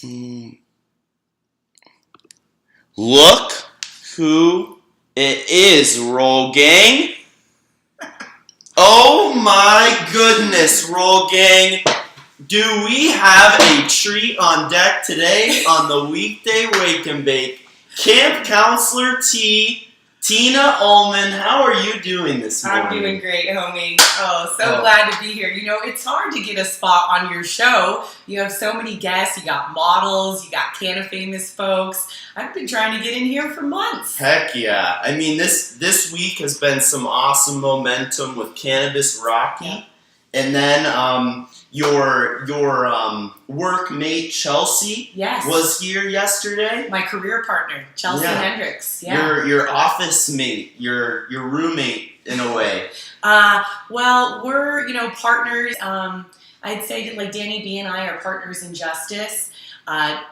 Mm. Look who it is, Roll Gang. Oh my goodness, Roll Gang. Do we have a treat on deck today on the Weekday Wake and Bake? Camp Counselor Tina Ullman, how are you doing this morning? I'm doing great, homie. Glad to be here. You know, it's hard to get a spot on your show. You have so many guests. You got models. You got Canna famous folks. I've been trying to get in here for months. Heck yeah. I mean, this week has been some awesome momentum with Cannabis Rocky. Yeah. And then your workmate Chelsea was here yesterday. My career partner, Chelsea Hendricks. Yeah. Your office mate, your roommate in a way. Well, we're partners. I'd say like Danny B and I are partners in justice.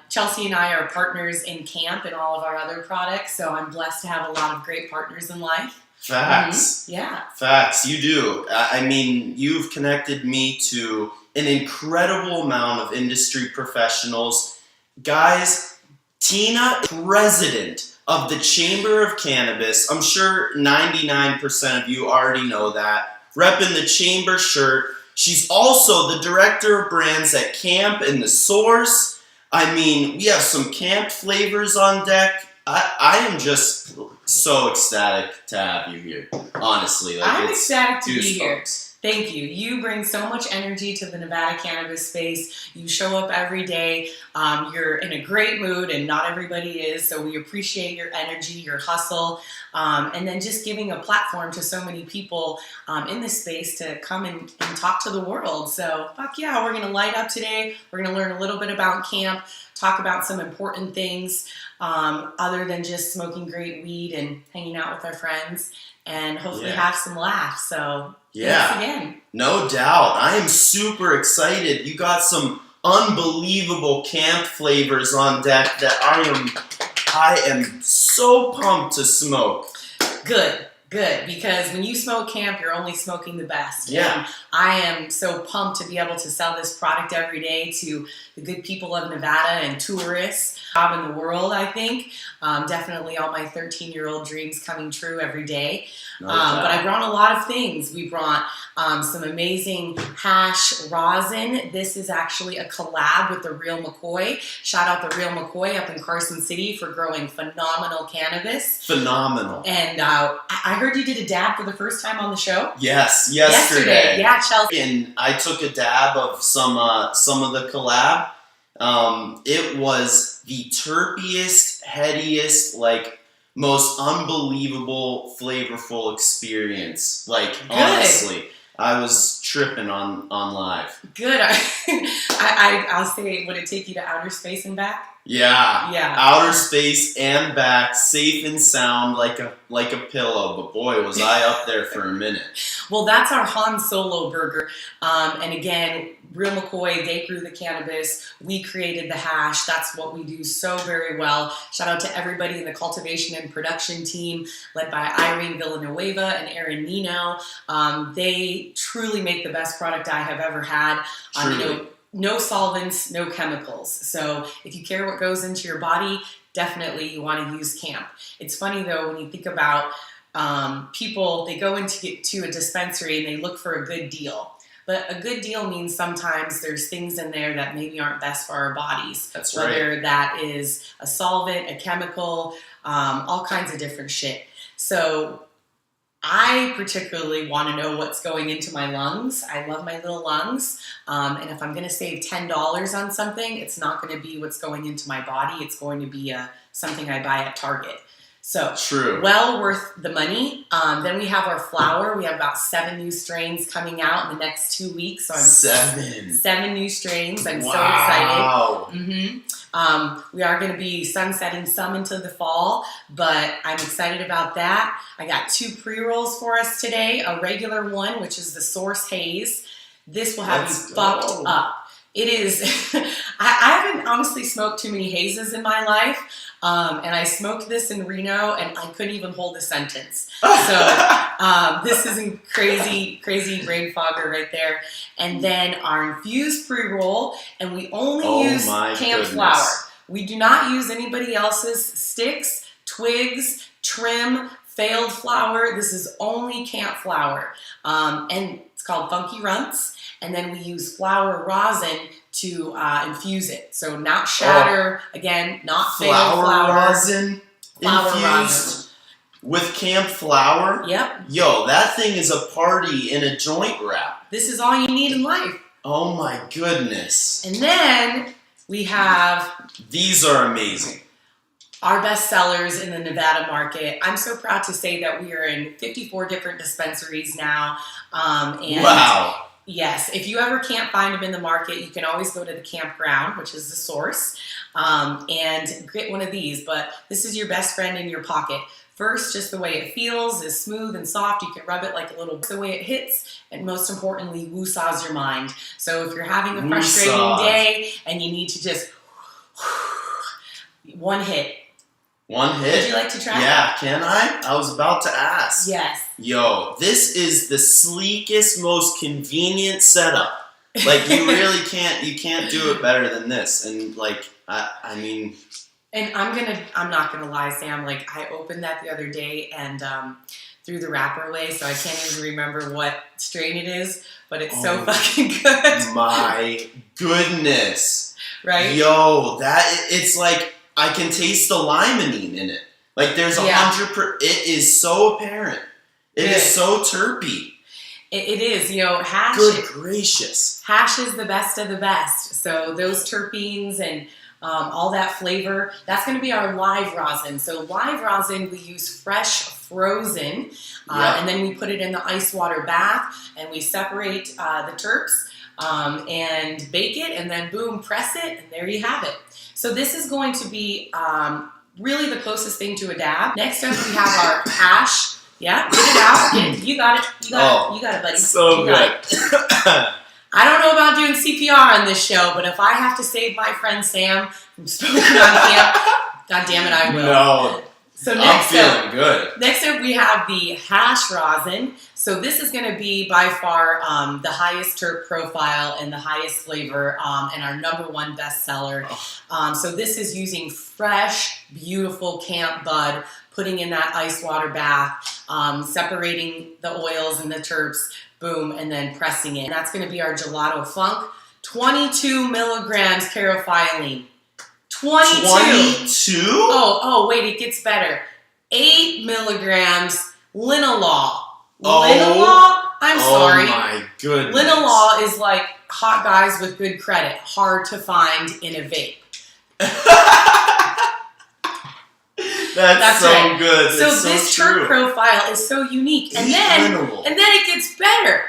Chelsea and I are partners in camp and all of our other products. So I'm blessed to have a lot of great partners in life. Facts. Mm-hmm. Yeah. Facts. You do. I mean, you've connected me to an incredible amount of industry professionals. Guys, Tina, president of the Chamber of Cannabis. I'm sure 99% of you already know that. Repping the Chamber shirt. She's also the director of brands at Camp and The Source. I mean, we have some camp flavors on deck. I am just so ecstatic to have you here, honestly. I'm ecstatic to be here. Thank you. You bring so much energy to the Nevada cannabis space. You show up every day. You're in a great mood, and not everybody is, so we appreciate your energy, your hustle, and then just giving a platform to so many people in this space to come and talk to the world. So, fuck yeah, we're going to light up today. We're going to learn a little bit about camp, talk about some important things other than just smoking great weed and hanging out with our friends, and hopefully have some laughs. So thanks again. No doubt. I am super excited. You got some unbelievable camp flavors on deck that I am so pumped to smoke. Good, because when you smoke camp, you're only smoking the best. Yeah. And I am so pumped to be able to sell this product every day to the good people of Nevada and tourists in the world, I think. Definitely all my 13-year-old dreams coming true every day. But I brought a lot of things. We brought some amazing hash rosin. This is actually a collab with the Real McCoy. Shout out the Real McCoy up in Carson City for growing phenomenal cannabis. Phenomenal. And I heard you did a dab for the first time on the show. Yes, yesterday. Yeah, Chelsea. And I took a dab of some of the collab. It was the terpiest, headiest, most unbelievable, flavorful experience. Honestly, I was tripping on live. Good. I'll say, would it take you to outer space and back? Yeah. Outer space and back, safe and sound, like a pillow. But boy, was I up there for a minute. Well, that's our Han Solo burger. And again, Real McCoy, they grew the cannabis. We created the hash. That's what we do so very well. Shout out to everybody in the cultivation and production team, led by Irene Villanueva and Aaron Nino. They truly make the best product I have ever had. No solvents, no chemicals. So if you care what goes into your body, definitely you want to use Camp. It's funny though, when you think about people, they go into a dispensary and they look for a good deal. But a good deal means sometimes there's things in there that maybe aren't best for our bodies. That's right. Whether that is a solvent, a chemical, all kinds of different shit. So I particularly want to know what's going into my lungs. I love my little lungs. And if I'm going to save $10 on something, it's not going to be what's going into my body. It's going to be something I buy at Target. So, true. Well worth the money. Then we have our flower. We have about 7 new strains coming out in the next 2 weeks. So 7 new strains. I'm so excited. Mm-hmm. We are going to be sunsetting some into the fall, but I'm excited about that. I got 2 pre-rolls for us today. A regular one, which is the Source Haze. This will have you fucked up. It is. I haven't honestly smoked too many hazes in my life, and I smoked this in Reno, and I couldn't even hold a sentence. So this is a crazy brain fogger right there. And then our infused pre-roll, and we only use camp flower. We do not use anybody else's sticks, twigs, trim, failed flour. This is only camp flour, and it's called Funky Runts. And then we use flower rosin to infuse it. So not shatter, again, not flower rosin infused with camp flour? Yep. Yo, that thing is a party in a joint wrap. This is all you need in life. Oh my goodness. And then we have... These are amazing. Our best sellers in the Nevada market. I'm so proud to say that we are in 54 different dispensaries now. And wow. Yes, if you ever can't find them in the market, you can always go to the campground, which is the source, and get one of these. But this is your best friend in your pocket. First, just the way it feels is smooth and soft. You can rub it like a little, the way it hits, and most importantly, woo-saws your mind. So if you're having a frustrating day and you need to just one hit. One hit? Would you like to try? Yeah, can I? I was about to ask. Yes. Yo, this is the sleekest, most convenient setup. Like, you really can't do it better than this. And like, I mean... And I'm not gonna lie, Sam, like I opened that the other day and threw the wrapper away, so I can't even remember what strain it is, but it's so fucking good. My goodness. Right? Yo, it's like, I can taste the limonene in it. Like there's 100%, it is so apparent. It is so terpy. It is, you know, hash. Good gracious. Hash is the best of the best. So those terpenes and all that flavor, that's going to be our live rosin. So live rosin, we use fresh frozen, and then we put it in the ice water bath, and we separate the terps and bake it, and then boom, press it, and there you have it. So this is going to be really the closest thing to a dab. Next up, we have our hash. Yeah, get it out. You got it. You got it. You got it, buddy. So good. I don't know about doing CPR on this show, but if I have to save my friend Sam from smoking on camp, God damn it, I will. No. So I'm feeling good. Next up, we have the hash rosin. So this is going to be by far the highest terp profile and the highest flavor, and our #1 bestseller. So this is using fresh, beautiful camp bud, putting in that ice water bath, separating the oils and the terps, boom, and then pressing it. And that's going to be our Gelato Funk. 22 milligrams caryophyllene. 22? Oh, wait, it gets better. 8 milligrams linalool. Linalool? I'm sorry. Oh my goodness. Linalool is like hot guys with good credit. Hard to find in a vape. That's so right. good. So it's this so terp profile is so unique. And then it gets better.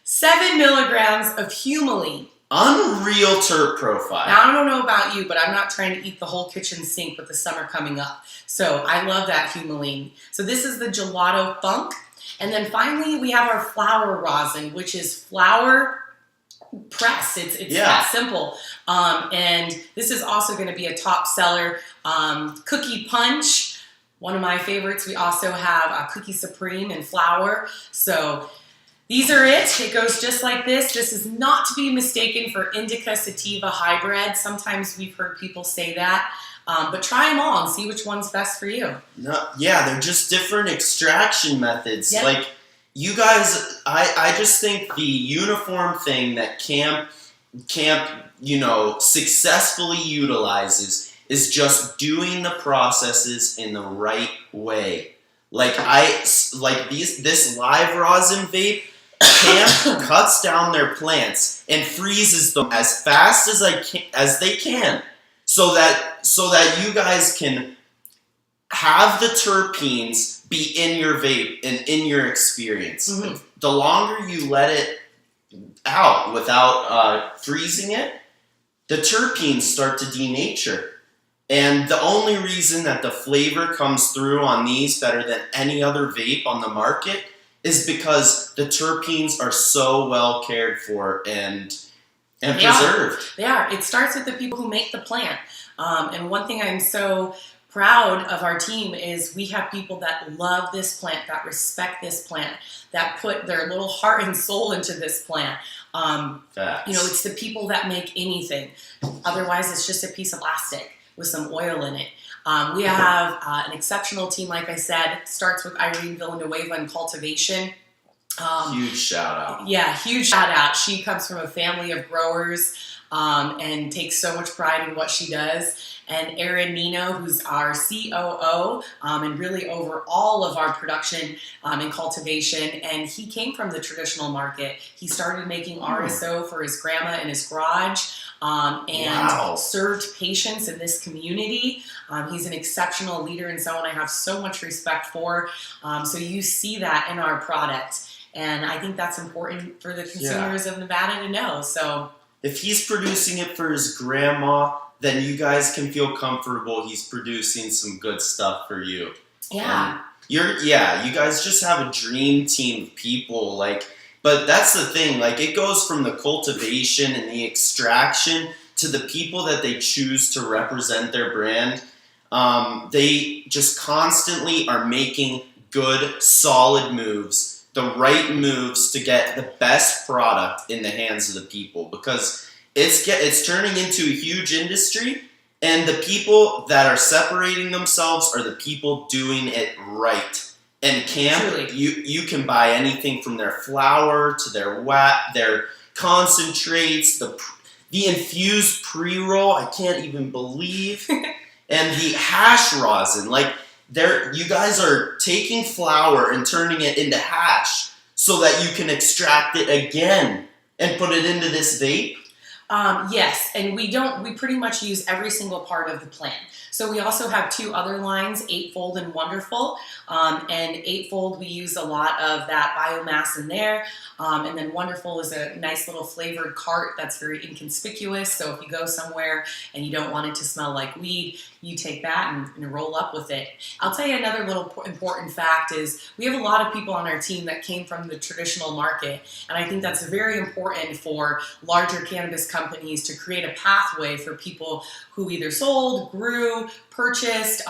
7 milligrams of humulene. Unreal terp profile. Now, I don't know about you, but I'm not trying to eat the whole kitchen sink with the summer coming up. So I love that humulene. So this is the Gelato Funk. And then finally, we have our flower rosin, which is flour press. It's that simple. And this is also going to be a top seller. Cookie Punch, one of my favorites. We also have Cookie Supreme and flour. So these are it. It goes just like this. This is not to be mistaken for indica sativa hybrid. Sometimes we've heard people say that. But try them all and see which one's best for you. No, yeah, they're just different extraction methods. Yep. Like, you guys, I just think the uniform thing that camp, you know, successfully utilizes is just doing the processes in the right way. Like, this live rosin vape, camp cuts down their plants and freezes them as fast as they can. So that you guys can have the terpenes be in your vape and in your experience. Mm-hmm. The longer you let it out without freezing it, the terpenes start to denature. And the only reason that the flavor comes through on these better than any other vape on the market is because the terpenes are so well cared for, and And They preserved. They are. It starts with the people who make the plant. And one thing I'm so proud of our team is we have people that love this plant, that respect this plant, that put their little heart and soul into this plant. Facts. It's the people that make anything. Otherwise, it's just a piece of plastic with some oil in it. We have an exceptional team, like I said. It starts with Irene Villanueva in cultivation. Huge shout out. Yeah, huge shout out. She comes from a family of growers and takes so much pride in what she does. And Aaron Nino, who's our COO and really over all of our production and cultivation. And he came from the traditional market. He started making RSO for his grandma in his garage and served patients in this community. He's an exceptional leader and someone I have so much respect for. So you see that in our product. And I think that's important for the consumers of Nevada to know. So if he's producing it for his grandma, then you guys can feel comfortable he's producing some good stuff for you. Yeah. And you guys just have a dream team of people. But that's the thing, it goes from the cultivation and the extraction to the people that they choose to represent their brand. They just constantly are making good, solid moves, the right moves to get the best product in the hands of the people, because it's turning into a huge industry, and the people that are separating themselves are the people doing it right. And Camp, you can buy anything from their flour to their concentrates, the infused pre-roll, I can't even believe, and the hash rosin. You guys are taking flour and turning it into hash so that you can extract it again and put it into this vape? Yes, and we pretty much use every single part of the plant. So we also have two other lines, Eightfold and Wonderful. And Eightfold, we use a lot of that biomass in there. And then Wonderful is a nice little flavored cart that's very inconspicuous. So if you go somewhere and you don't want it to smell like weed, you take that and roll up with it. I'll tell you another little important fact is we have a lot of people on our team that came from the traditional market. And I think that's very important for larger cannabis companies to create a pathway for people who either sold, grew, purchased,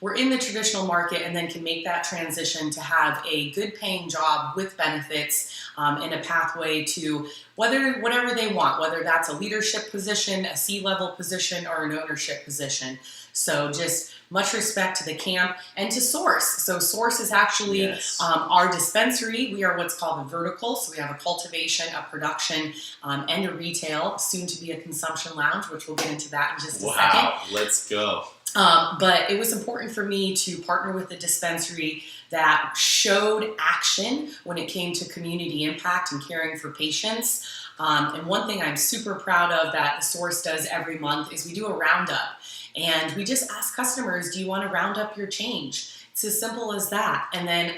were in the traditional market, and then can make that transition to have a good paying job with benefits and a pathway to whatever they want, whether that's a leadership position, a C-level position, or an ownership position. So just much respect to the camp and to Source. So Source is actually our dispensary. We are what's called a vertical. So we have a cultivation, a production, and a retail, soon to be a consumption lounge, which we'll get into that in just a second. Wow, let's go. But it was important for me to partner with a dispensary that showed action when it came to community impact and caring for patients. And one thing I'm super proud of that the Source does every month is we do a roundup. And we just ask customers, do you want to round up your change? It's as simple as that. And then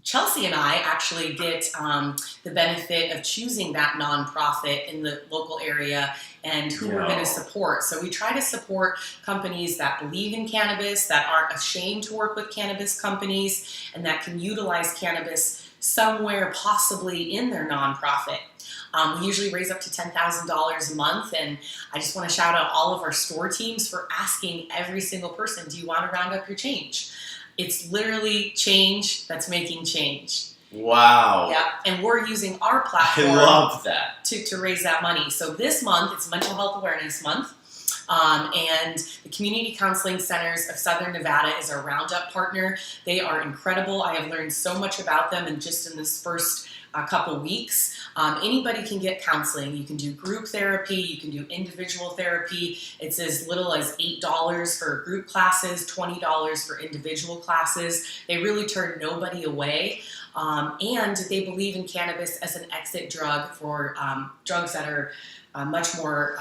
Chelsea and I actually get the benefit of choosing that nonprofit in the local area and who we're going to support. So we try to support companies that believe in cannabis, that aren't ashamed to work with cannabis companies, and that can utilize cannabis somewhere possibly in their nonprofit. We usually raise up to $10,000 a month, and I just want to shout out all of our store teams for asking every single person, do you want to round up your change? It's literally change that's making change. Wow. Yeah, and we're using our platform I love that. to raise that money. So this month, it's Mental Health Awareness Month, and the Community Counseling Centers of Southern Nevada is our roundup partner. They are incredible. I have learned so much about them in this first couple weeks. Anybody can get counseling. You can do group therapy, you can do individual therapy. It's as little as $8 for group classes, $20 for individual classes. They really turn nobody away. And they believe in cannabis as an exit drug for drugs that are much more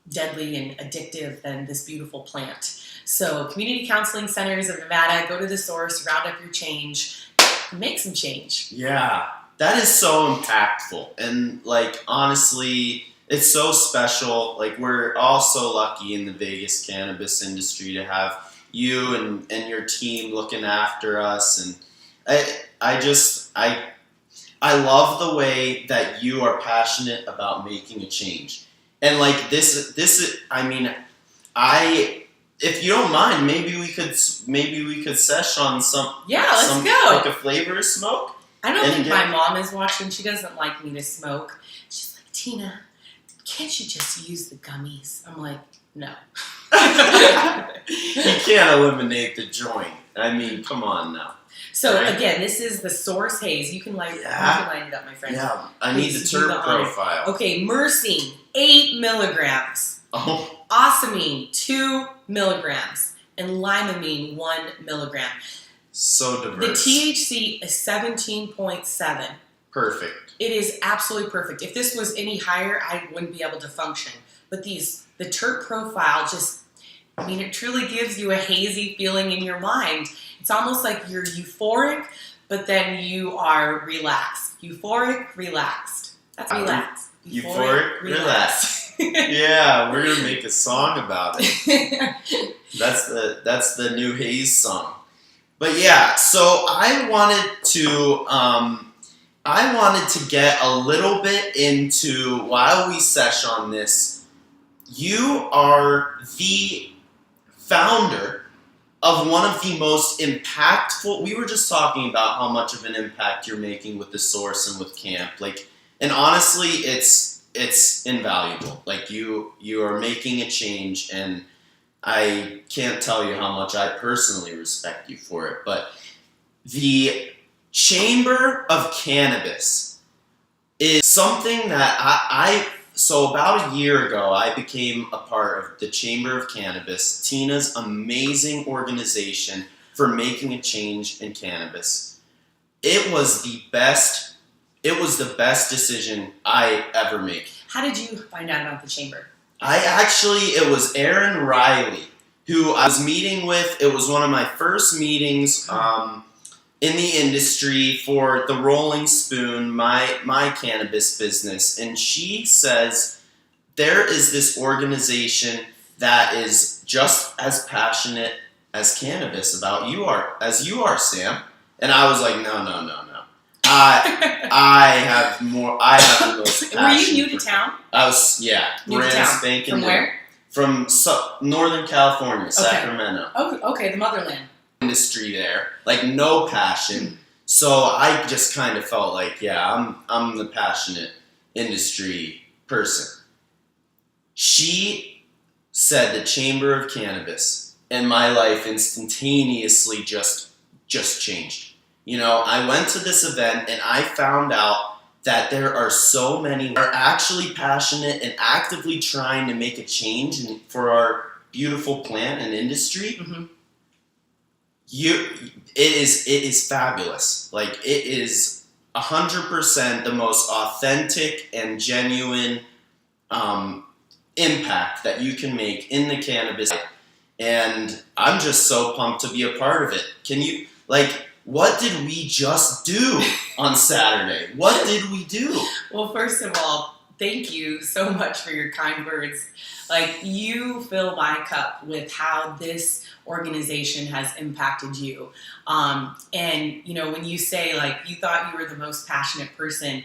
deadly and addictive than this beautiful plant. So Community Counseling Centers of Nevada, go to the Source, round up your change, make some change. Yeah. That is so impactful, and honestly, it's so special. We're all so lucky in the Vegas cannabis industry to have you and your team looking after us, and I I love the way that you are passionate about making a change. And like this I mean, if you don't mind, maybe we could sesh on some let's go. like a flavor of smoke. I don't think my mom is watching. She doesn't like me to smoke. She's like, Tina, can't you just use the gummies? I'm like, no. You can't eliminate the joint. I mean, come on now. So right? Again, this is the Source Haze. You can light it up, my friend. Yeah, I need the terp profile. Okay, myrcene, 8 milligrams. Oh. Ocimene, 2 milligrams. And limonene, 1 milligram. So diverse. The THC is 17.7. Perfect. It is absolutely perfect. If this was any higher, I wouldn't be able to function. But the terp profile it truly gives you a hazy feeling in your mind. It's almost like you're euphoric, but then you are relaxed. Euphoric, relaxed. That's relaxed. Euphoric, relaxed. Yeah, we're gonna make a song about it. That's the new Haze song. But yeah, so I wanted to get a little bit into, while we sesh on this, you are the founder of one of the most impactful, we were just talking about how much of an impact you're making with the Source and with camp. And honestly, it's invaluable. Like you are making a change, and I can't tell you how much I personally respect you for it. But the Chamber of Cannabis is something that so about a year ago, I became a part of the Chamber of Cannabis, Tina's amazing organization for making a change in cannabis. It was the best decision I ever made. How did you find out about the Chamber? It was Aaron Riley, who I was meeting with. It was one of my first meetings in the industry for the Rolling Spoon, my cannabis business. And she says, there is this organization that is just as passionate as cannabis about as you are, Sam. And I was like, no. I have the most passion. Were you new to town? I was, brand spanking From new. where? From Northern California, Sacramento. Okay, the motherland. Industry there, like no passion. So I just kind of felt like, I'm the passionate industry person. She said the Chamber of Cannabis, and my life instantaneously just changed. I went to this event and I found out that there are so many who are actually passionate and actively trying to make a change for our beautiful plant and industry. Mm-hmm. It is fabulous. Like, it is 100% the most authentic and genuine impact that you can make in the cannabis. And I'm just so pumped to be a part of it. What did we just do on Saturday? What did we do? Well, first of all, thank you so much for your kind words. You fill my cup with how this organization has impacted you. And, when you say, you thought you were the most passionate person,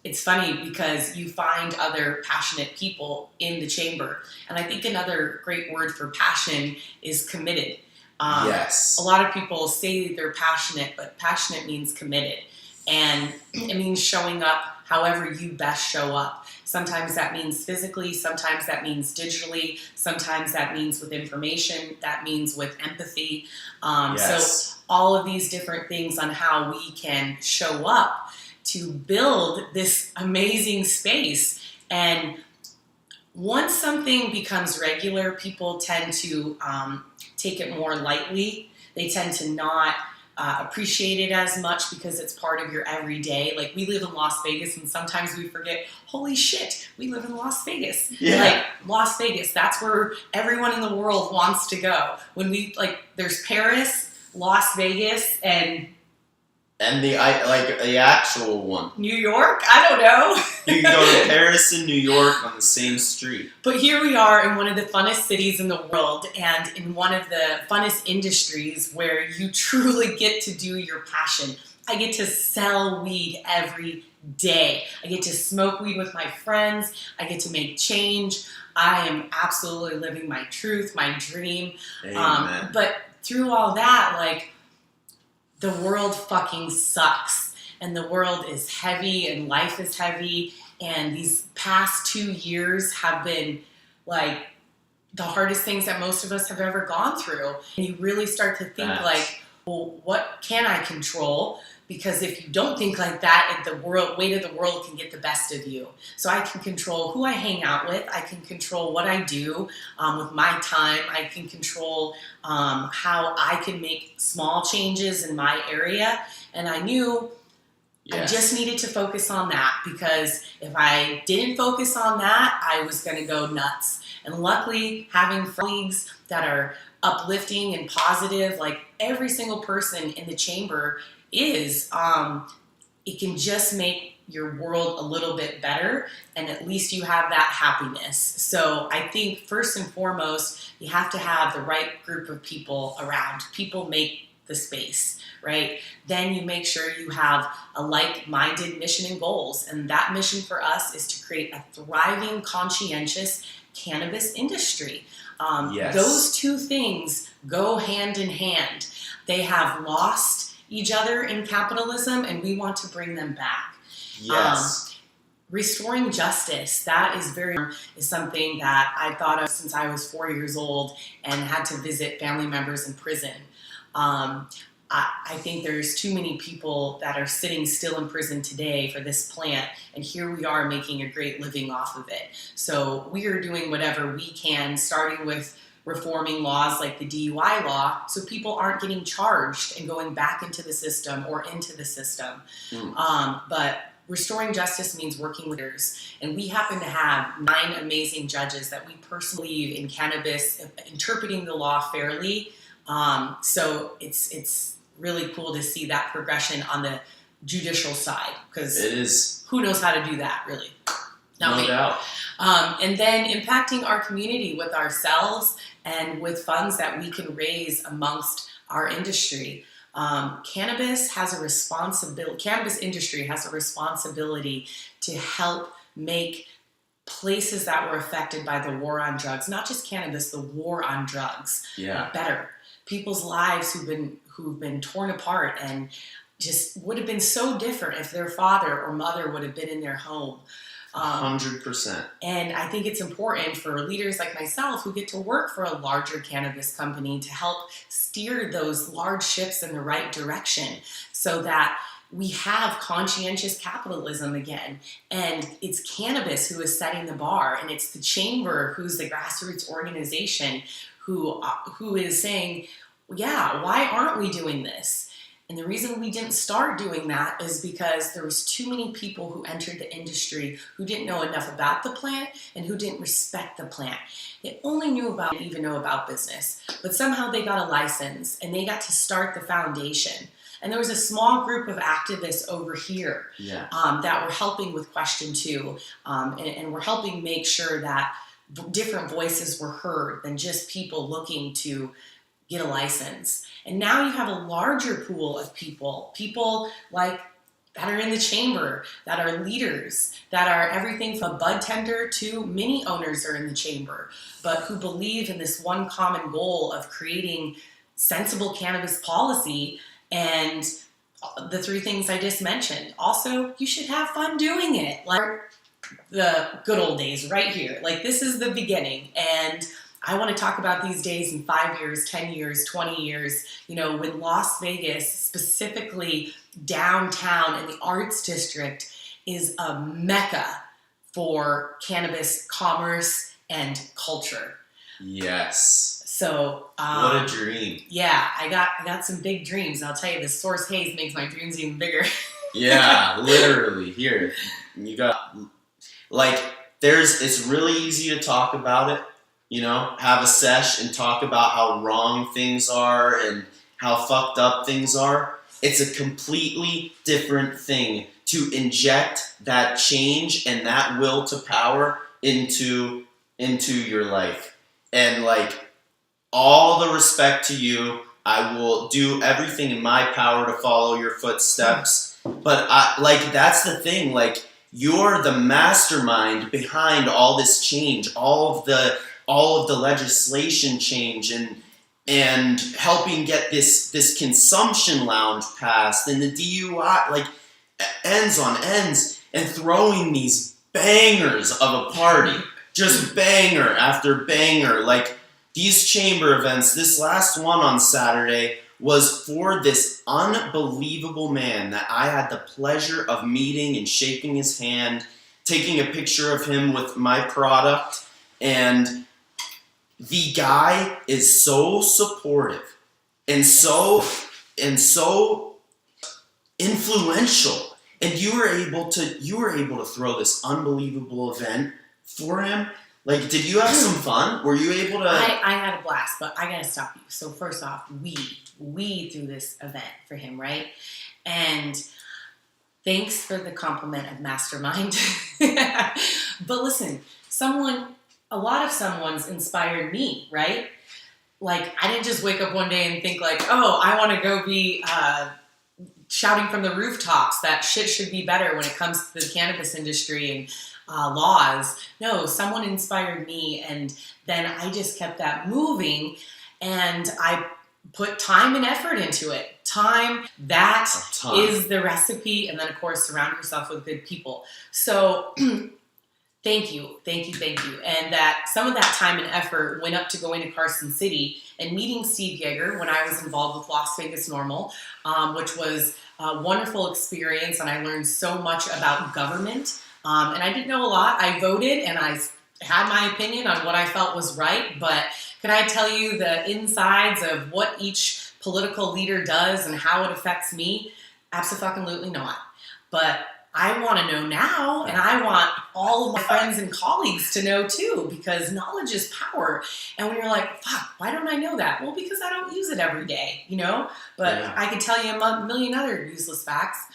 it's funny because you find other passionate people in the chamber. And I think another great word for passion is committed. Yes. A lot of people say they're passionate, but passionate means committed. And it means showing up however you best show up. Sometimes that means physically, sometimes that means digitally, sometimes that means with information, that means with empathy. Yes. So all of these different things on how we can show up to build this amazing space. And once something becomes regular, people tend to take it more lightly. They tend to not appreciate it as much because it's part of your everyday. We live in Las Vegas, and sometimes we forget, holy shit, we live in Las Vegas. Yeah. Las Vegas, that's where everyone in the world wants to go. When there's Paris, Las Vegas, and the actual one. New York? I don't know. You can go to Paris and New York on the same street. But here we are in one of the funnest cities in the world, and in one of the funnest industries where you truly get to do your passion. I get to sell weed every day. I get to smoke weed with my friends. I get to make change. I am absolutely living my truth, my dream. Amen. But through all that, like, the world fucking sucks. And the world is heavy and life is heavy. And these past 2 years have been like the hardest things that most of us have ever gone through. And you really start to think like, well, what can I control? Because if you don't think like that, the weight of the world can get the best of you. So I can control who I hang out with. I can control what I do with my time. I can control how I can make small changes in my area. And I knew I just needed to focus on that, because if I didn't focus on that, I was going to go nuts. And luckily, having colleagues that are uplifting and positive, like every single person in the chamber is, it can just make your world a little bit better, and at least you have that happiness. So I think first and foremost, you have to have the right group of people around. People make the space, right? Then you make sure you have a like-minded mission and goals. And that mission for us is to create a thriving, conscientious cannabis industry. Those two things go hand in hand. They have lost each other in capitalism, and we want to bring them back. Yes. Restoring justice, that is something that I thought of since I was 4 years old and had to visit family members in prison. I think there's too many people that are sitting still in prison today for this plant, and here we are making a great living off of it. So we are doing whatever we can, starting with reforming laws like the DUI law, so people aren't getting charged and going back into the system or into the system. But restoring justice means working with others. And we happen to have 9 amazing judges that we personally believe in cannabis, interpreting the law fairly. So it's really cool to see that progression on the judicial side, because it is. Who knows how to do that, really? Not no me. doubt. And then impacting our community with ourselves and with funds that we can raise amongst our industry. Cannabis industry has a responsibility to help make places that were affected by the war on drugs, not just cannabis, the war on drugs, better. People's lives who've been torn apart and just would have been so different if their father or mother would have been in their home. 100%. And I think it's important for leaders like myself who get to work for a larger cannabis company to help steer those large ships in the right direction, so that we have conscientious capitalism again. And it's cannabis who is setting the bar, and it's the chamber who's the grassroots organization who is saying, yeah, why aren't we doing this? And the reason we didn't start doing that is because there was too many people who entered the industry who didn't know enough about the plant and who didn't respect the plant. They only didn't even know about business, but somehow they got a license and they got to start the foundation. And there was a small group of activists over here that were helping with Question 2, and were helping make sure that different voices were heard than just people looking to get a license. And now you have a larger pool of people like that are in the chamber, that are leaders, that are everything from a bud tender to many owners are in the chamber, but who believe in this one common goal of creating sensible cannabis policy and the 3 things I just mentioned. Also, you should have fun doing it. Like the good old days right here. Like, this is the beginning. And I want to talk about these days in 5 years, 10 years, 20 years, when Las Vegas, specifically downtown in the Arts District, is a mecca for cannabis commerce and culture. Yes. So what a dream. Yeah, I got some big dreams. I'll tell you, this Source Haze makes my dreams even bigger. Yeah, literally. Here, you got, it's really easy to talk about it. Have a sesh and talk about how wrong things are and how fucked up things are. It's a completely different thing to inject that change and that will to power into your life. And all the respect to you. I will do everything in my power to follow your footsteps. But that's the thing. Like, you're the mastermind behind all this change, all of the legislation change, and helping get this consumption lounge passed, and the DUI, like, ends on ends, and throwing these bangers of a party, just banger after banger. Like, these chamber events, this last one on Saturday was for this unbelievable man that I had the pleasure of meeting and shaking his hand, taking a picture of him with my product, and the guy is so supportive and so influential, and you were able to throw this unbelievable event for him. Like, did you have some fun? Were you able to? I had a blast, but I gotta stop you. So first off, we threw this event for him, right? And thanks for the compliment of mastermind. But listen, a lot of someone's inspired me, right? Like, I didn't just wake up one day and think like, oh, I want to go be shouting from the rooftops that shit should be better when it comes to the cannabis industry and laws. No, someone inspired me, and then I just kept that moving, and I put time and effort into it. Time, that is the recipe, and then of course surround yourself with good people. So thank you. And that some of that time and effort went up to going to Carson City and meeting Steve Yeager when I was involved with Las Vegas Normal, which was a wonderful experience, and I learned so much about government. And I didn't know a lot. I voted, and I had my opinion on what I felt was right, but could I tell you the insides of what each political leader does and how it affects me? Absolutely not. But I want to know now, and I want all of my friends and colleagues to know too, because knowledge is power. And when you're like, fuck, why don't I know that? Well, because I don't use it every day, you know? But yeah. I could tell you a million other useless facts.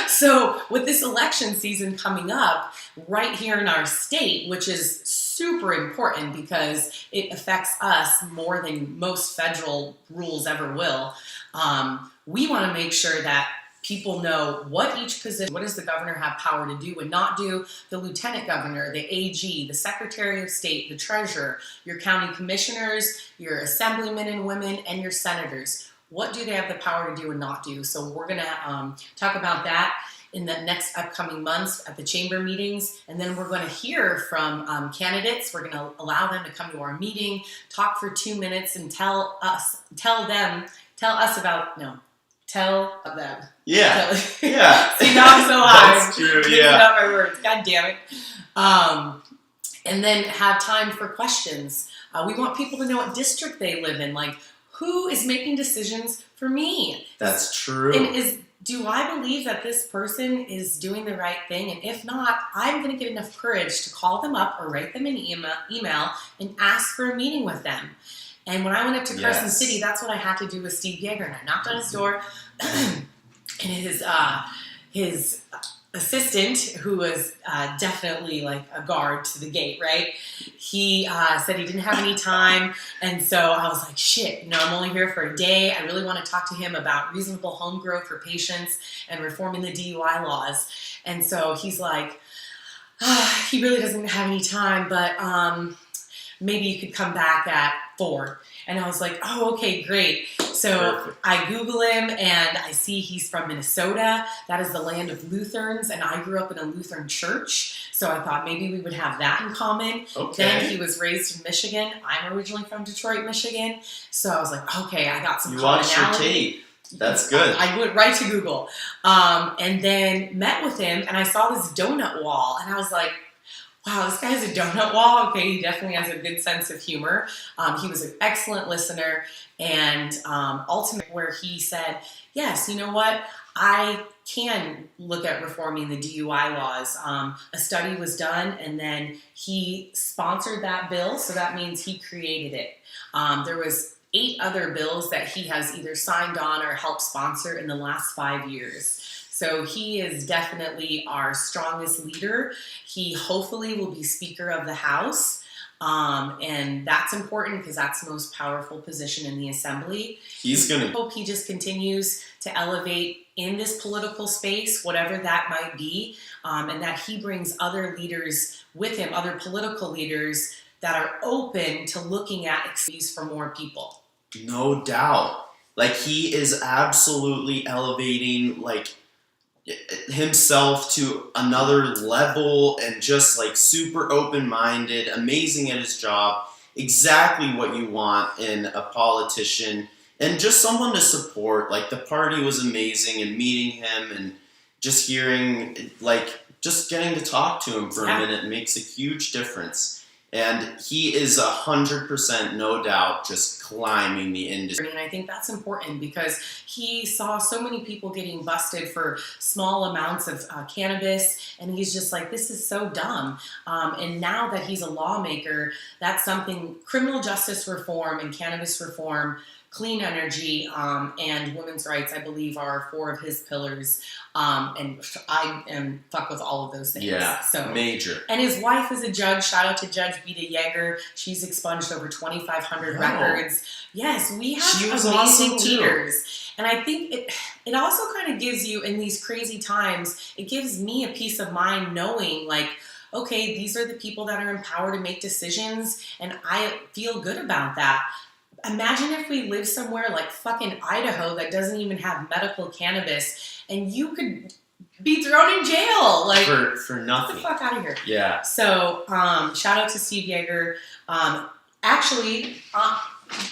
So with this election season coming up right here in our state, which is super important because it affects us more than most federal rules ever will, we want to make sure that people know what each position, what does the governor have power to do and not do, the lieutenant governor, the AG, the secretary of state, the treasurer, your county commissioners, your assemblymen and women, and your senators. What do they have the power to do and not do? So we're going to talk about that in the next upcoming months at the chamber meetings. And then we're going to hear from candidates. We're going to allow them to come to our meeting, talk for 2 minutes, and tell them. Yeah. Yeah. See, now I'm so high. That's true, Mixing up my words. God damn it. And then have time for questions. We want people to know what district they live in. Like, who is making decisions for me? That's true. And do I believe that this person is doing the right thing? And if not, I'm going to get enough courage to call them up or write them an email and ask for a meeting with them. And when I went up to Carson City, that's what I had to do with Steve Yeager. And I knocked on his door, and his assistant, who was definitely like a guard to the gate, right? He said he didn't have any time. And so I was like, shit, I'm only here for a day. I really want to talk to him about reasonable home growth for patients and reforming the DUI laws. And so he's like, he really doesn't have any time, but maybe you could come back at 4. And I was like, oh, okay, great. So perfect. I Google him, and I see he's from Minnesota. That is the land of Lutherans, and I grew up in a Lutheran church. So I thought maybe we would have that in common. Okay. Then he was raised in Michigan. I'm originally from Detroit, Michigan. So I was like, okay, I got some commonality. You watched your tape. That's good. I went right to Google. And then met with him, and I saw this donut wall, and I was like, wow, this guy has a donut wall. Okay, he definitely has a good sense of humor. He was an excellent listener, and ultimately where he said, yes, you know what? I can look at reforming the DUI laws. A study was done, and then he sponsored that bill, so that means he created it. There was 8 other bills that he has either signed on or helped sponsor in the last 5 years. So he is definitely our strongest leader. He hopefully will be Speaker of the House. And that's important because that's the most powerful position in the assembly. I hope he just continues to elevate in this political space, whatever that might be, and that he brings other leaders with him, other political leaders that are open to looking at expertise for more people. No doubt. Like, he is absolutely elevating, like, himself to another level and just, like, super open-minded, amazing at his job, exactly what you want in a politician, and just someone to support. Like, the party was amazing, and meeting him and just hearing, like, just getting to talk to him for a minute makes a huge difference. And he is 100%, no doubt, just climbing the industry. And I think that's important because he saw so many people getting busted for small amounts of cannabis, and he's just like, this is so dumb. And now that he's a lawmaker, that's something, criminal justice reform and cannabis reform, clean energy, and women's rights, I believe, are 4 of his pillars. And I am fuck with all of those things. Yeah, so major. And his wife is a judge. Shout out to Judge Vita Yeager. She's expunged over 2,500 records. Yes, we have amazing leaders. And I think it also kind of gives you, in these crazy times, it gives me a peace of mind knowing, like, okay, these are the people that are empowered to make decisions, and I feel good about that. Imagine if we lived somewhere like fucking Idaho that doesn't even have medical cannabis, and you could be thrown in jail, like for nothing. Get the fuck out of here. Yeah. So shout out to Steve Yeager. Actually,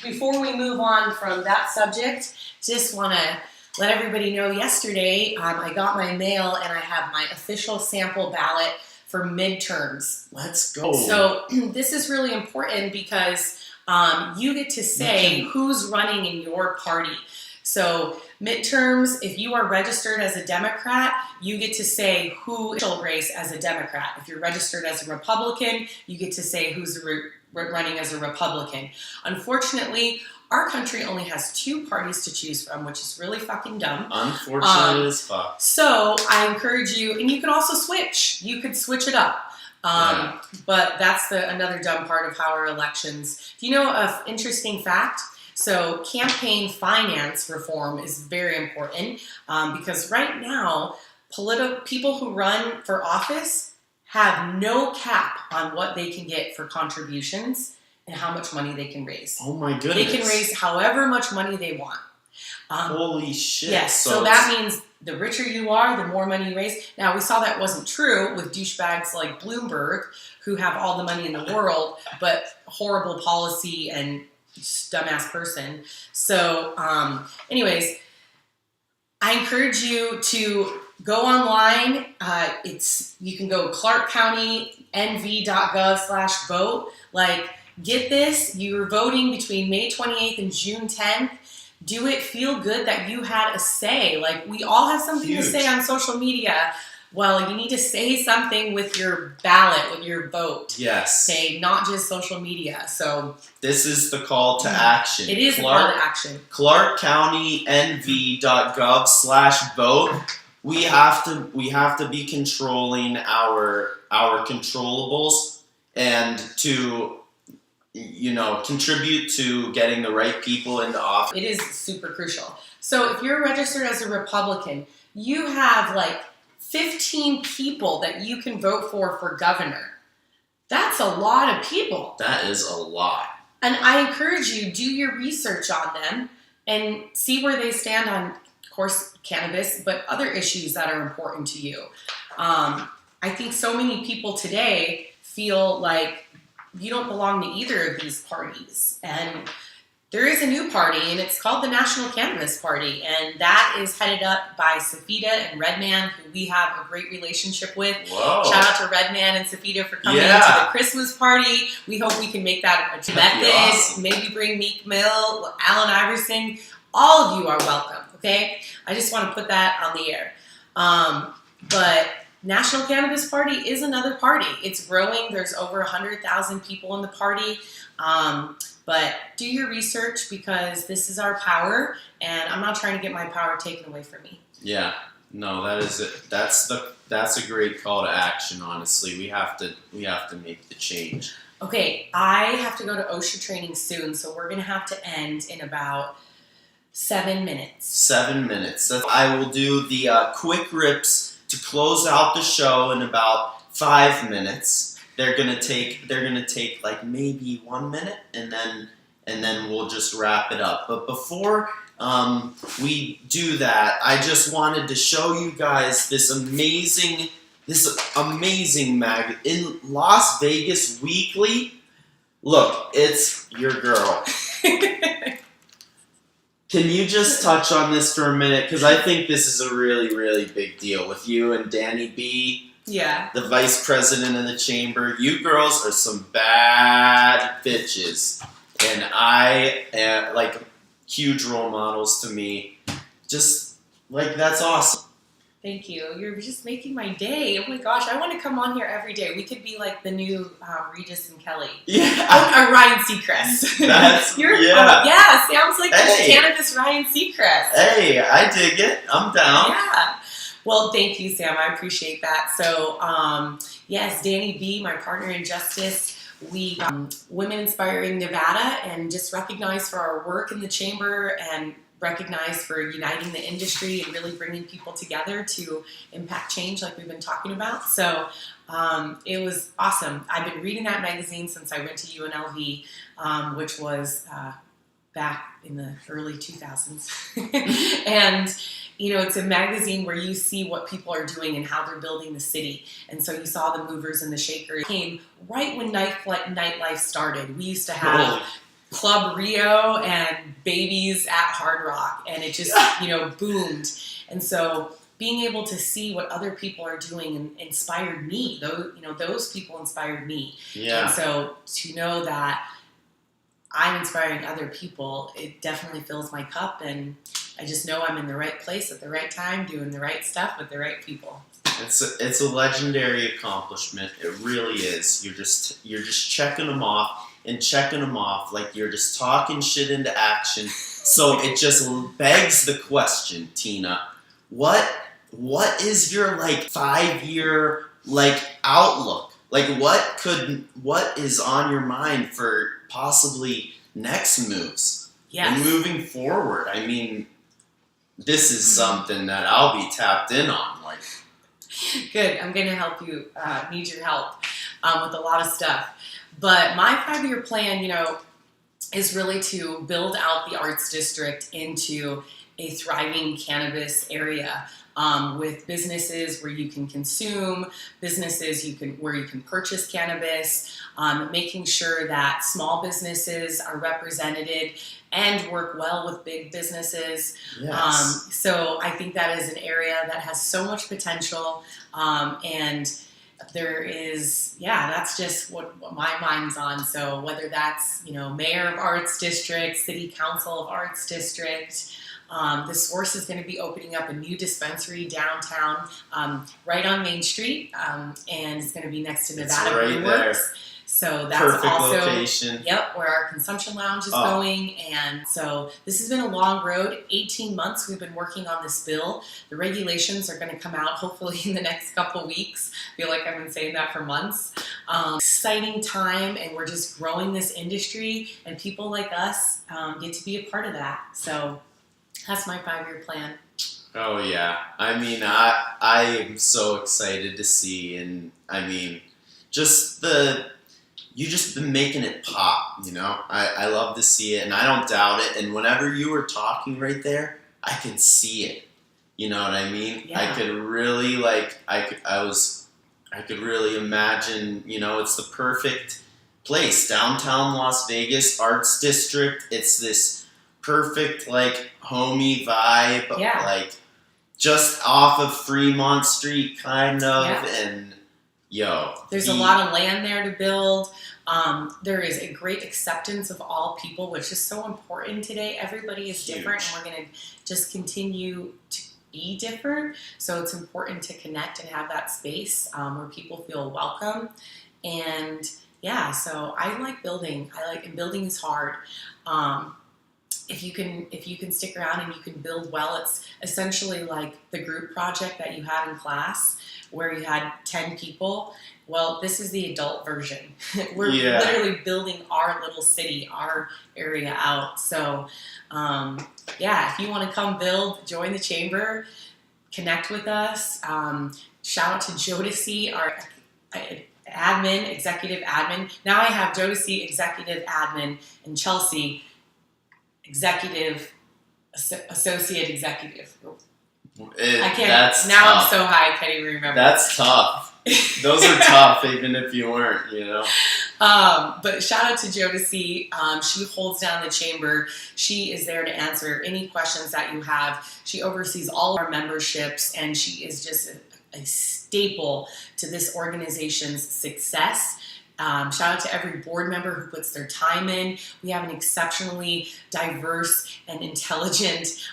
before we move on from that subject, just want to let everybody know. Yesterday, I got my mail and I have my official sample ballot for midterms. Let's go. So this is really important because you get to say who's running in your party. So midterms, if you are registered as a Democrat, you get to say who will race as a Democrat. If you're registered as a Republican, you get to say who's running as a Republican. Unfortunately, our country only has 2 parties to choose from, which is really fucking dumb. Unfortunate as fuck. So I encourage you, and you can also switch. You could switch it up. But that's another dumb part of how our elections. Do you know an interesting fact? So campaign finance reform is very important because right now, people who run for office have no cap on what they can get for contributions and how much money they can raise. Oh my goodness. They can raise however much money they want. Holy shit. Yes, so that means the richer you are, the more money you raise. Now, we saw that wasn't true with douchebags like Bloomberg, who have all the money in the world, but horrible policy and dumbass person. So, anyways, I encourage you to go online. You can go clarkcountynv.gov/vote. Like, get this. You're voting between May 28th and June 10th. Do it. Feel good that you had a say. Like, we all have something to say on social media. Well, you need to say something with your ballot, with your vote. Yes. Okay, not just social media. So this is the call to action. It is the call to action. clarkcountynv.gov/vote. We have to be controlling our controllables and to contribute to getting the right people into office. It is super crucial. So if you're registered as a Republican, you have like 15 people that you can vote for governor. That's a lot of people. That is a lot. And I encourage you, do your research on them and see where they stand on, of course, cannabis, but other issues that are important to you. I think so many people today feel like you don't belong to either of these parties. And there is a new party, and it's called the National Cannabis Party, and that is headed up by Safita and Redman, who we have a great relationship with. Whoa. Shout out to Redman and Safita for coming into the Christmas party. We hope we can make that a method. Awesome. Maybe bring Meek Mill, Allen Iverson. All of you are welcome, okay? I just want to put that on the air. But National Cannabis Party is another party. It's growing. There's over 100,000 people in the party. But do your research because this is our power, and I'm not trying to get my power taken away from me. Yeah, no, that is it. That's a great call to action. Honestly, we have to make the change. Okay, I have to go to OSHA training soon, so we're going to have to end in about 7 minutes. 7 minutes. I will do the quick rips to close out the show in about 5 minutes. They're gonna take like maybe 1 minute, and then we'll just wrap it up. But before we do that, I just wanted to show you guys this amazing mag in Las Vegas Weekly. Look, it's your girl. Can you just touch on this for a minute? Because I think this is a really, really big deal with you and Danny B. Yeah. The vice president of the chamber. You girls are some bad bitches. And I am, like, huge role models to me. Just, like, that's awesome. Thank you. You're just making my day. Oh my gosh, I want to come on here every day. We could be like the new Regis and Kelly. Yeah. Or Ryan Seacrest. That's, yeah, sounds like Hey. the cannabis Ryan Seacrest. Hey, I dig it. I'm down. Yeah. Well, thank you, Sam. I appreciate that. So, yes, Danny B, my partner in justice, we Women Inspiring Nevada, and just recognized for our work in the chamber and recognized for uniting the industry and really bringing people together to impact change like we've been talking about. So it was awesome. I've been reading that magazine since I went to UNLV, which was back in the early 2000s. And you know, it's a magazine where you see what people are doing and how they're building the city. And so you saw the movers and the shakers. It came right when nightlife started. We used to have Club Rio and Babies at Hard Rock, and it just, you know, boomed. And so being able to see what other people are doing inspired me. Those people inspired me. Yeah. And so to know that I'm inspiring other people, it definitely fills my cup, and I just know I'm in the right place at the right time, doing the right stuff with the right people. It's a legendary accomplishment. It really is. You're just checking them off like you're just talking shit into action. So it just begs the question, Tina, what is your like 5-year like outlook? Like what is on your mind for possibly next moves? Yes. And moving forward? I mean, this is something that I'll be tapped in on. Like, good. I'm going to help you. Need your help with a lot of stuff. But my 5-year plan, you know, is really to build out the arts district into a thriving cannabis area with businesses where you can consume, businesses where you can purchase cannabis, making sure that small businesses are represented and work well with big businesses. yes. So I think that is an area that has so much potential, and there is, that's just what my mind's on. So whether that's, you know, Mayor of Arts District, City Council of Arts District, the Source is going to be opening up a new dispensary downtown, right on Main Street, and it's going to be next to Nevada right Brewworks. So that's Perfect also location. where our consumption lounge is going. And so this has been a long road. 18 months we've been working on this bill. The regulations are going to come out hopefully in the next couple weeks. I feel like I've been saying that for months. Exciting time, and we're just growing this industry, and people like us get to be a part of that. So that's my 5-year plan. Oh yeah. I mean, I am so excited to see, and I mean, you just been making it pop, you know? I love to see it, and I don't doubt it. And whenever you were talking right there, I could see it. You know what I mean? Yeah. I could really I could really imagine, you know, it's the perfect place. Downtown Las Vegas, Arts District. It's this perfect, like, homey vibe. Yeah. Like, just off of Fremont Street, kind of, and there's a lot of land there to build. There is a great acceptance of all people, which is so important today. Everybody is different, and we're going to just continue to be different. So it's important to connect and have that space where people feel welcome. And so I like building. And building is hard. if you can stick around and you can build well, it's essentially like the group project that you had in class where you had 10 people. Well, this is the adult version. We're literally building our little city, our area out. So, if you want to come build, join the chamber, connect with us. Shout out to Jodeci, our executive admin. Now I have Jodeci, executive admin, and Chelsea, associate executive. I can't. That's now tough. I'm so high, I can't even remember. That's tough. Those are tough, even if you weren't, But shout out to Jodeci. She holds down the chamber. She is there to answer any questions that you have. She oversees all our memberships, and she is just a staple to this organization's success. Shout out to every board member who puts their time in. We have an exceptionally diverse and intelligent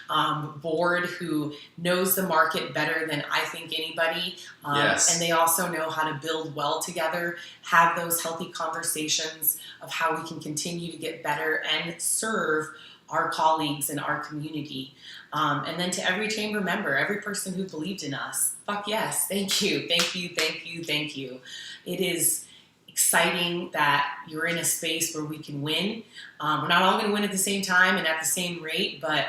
board who knows the market better than I think anybody. And they also know how to build well together, have those healthy conversations of how we can continue to get better and serve our colleagues and our community. And then to every chamber member, every person who believed in us, fuck yes, thank you, thank you, thank you, thank you. It is exciting that you're in a space where we can win. We're not all going to win at the same time and at the same rate, but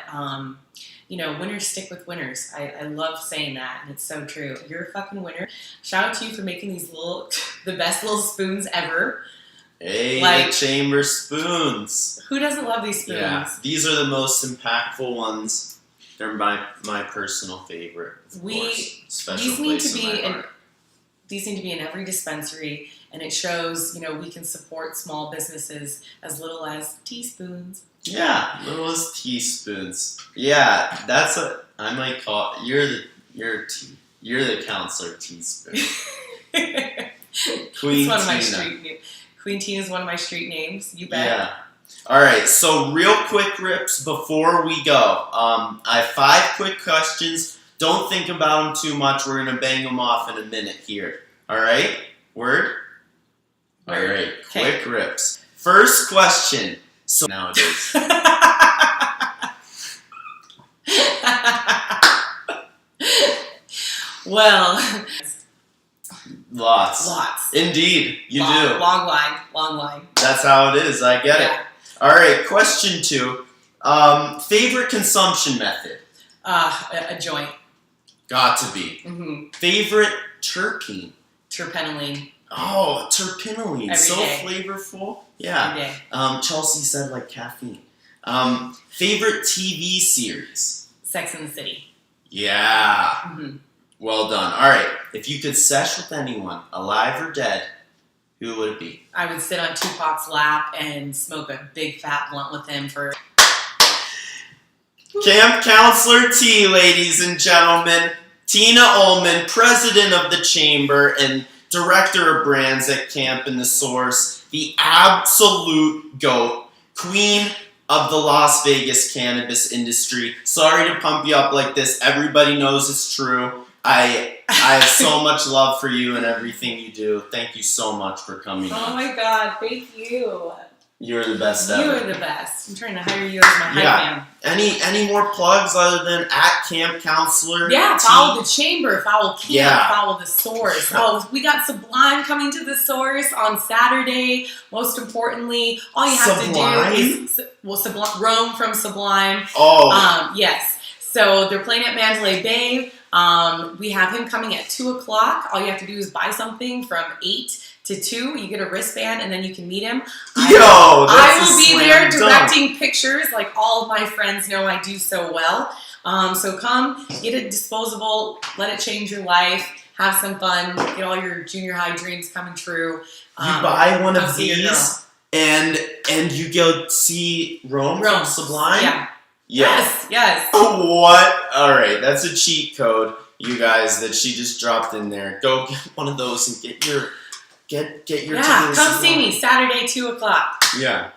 winners stick with winners. I love saying that, and it's so true. You're a fucking winner. Shout out to you for making these the best little spoons ever. Hey, the chamber spoons. Who doesn't love these spoons? Yeah, these are the most impactful ones. They're my personal favorite. Of course. Special these need place to in be my heart. These need to be in every dispensary, and it shows, we can support small businesses as little as teaspoons. Yeah, little as teaspoons. Yeah, that's what I might call. You're the counselor teaspoon. Queen Tina. Queen Tina is one of my street names. You bet. Yeah. All right. So real quick rips before we go. I have 5 quick questions. Don't think about them too much. We're gonna bang them off in a minute here. All right. Word. All right. Okay. Quick rips. First question. So nowadays. Well. Lots. Indeed, you do. Long line. That's how it is. I get it. All right. Question 2. Favorite consumption method? A joint. Got to be. Mm-hmm. Favorite terpene? Terpenoline. Oh, terpenoline. Every so day. flavorful. Yeah. Every day. Chelsea said like caffeine. Favorite TV series? Sex and the City. Yeah. Mm-hmm. Well done. All right. If you could sesh with anyone, alive or dead, who would it be? I would sit on Tupac's lap and smoke a big fat blunt with him for... Camp Counselor T, ladies and gentlemen. Tina Ullman, president of the chamber and director of brands at Camp and the Source. The absolute GOAT. Queen of the Las Vegas cannabis industry. Sorry to pump you up like this. Everybody knows it's true. I have so much love for you and everything you do. Thank you so much for coming Oh on. my God, thank you. You're the best You ever. are the best. I'm trying to hire you as my hype man. Any more plugs other than at Camp Counselor? Yeah, T? follow the chamber, follow Camp, Yeah. follow the Source. Oh, we got Sublime coming to the Source on Saturday. Most importantly, all you have Sublime? to do is Rome from Sublime. Oh. Yes. So they're playing at Mandalay Bay. We have him coming at 2 o'clock. All you have to do is buy something from 8 to 2. You get a wristband and then you can meet him. I will be there directing pictures like all of my friends know I do so well. So come, get a disposable, let it change your life, have some fun, get all your junior high dreams coming true. You buy one of these and you go see Rome from Sublime? Yeah. Yes. What? Alright, that's a cheat code, you guys, that she just dropped in there. Go get one of those and get your Yeah, come see me Saturday, 2 o'clock. Yeah.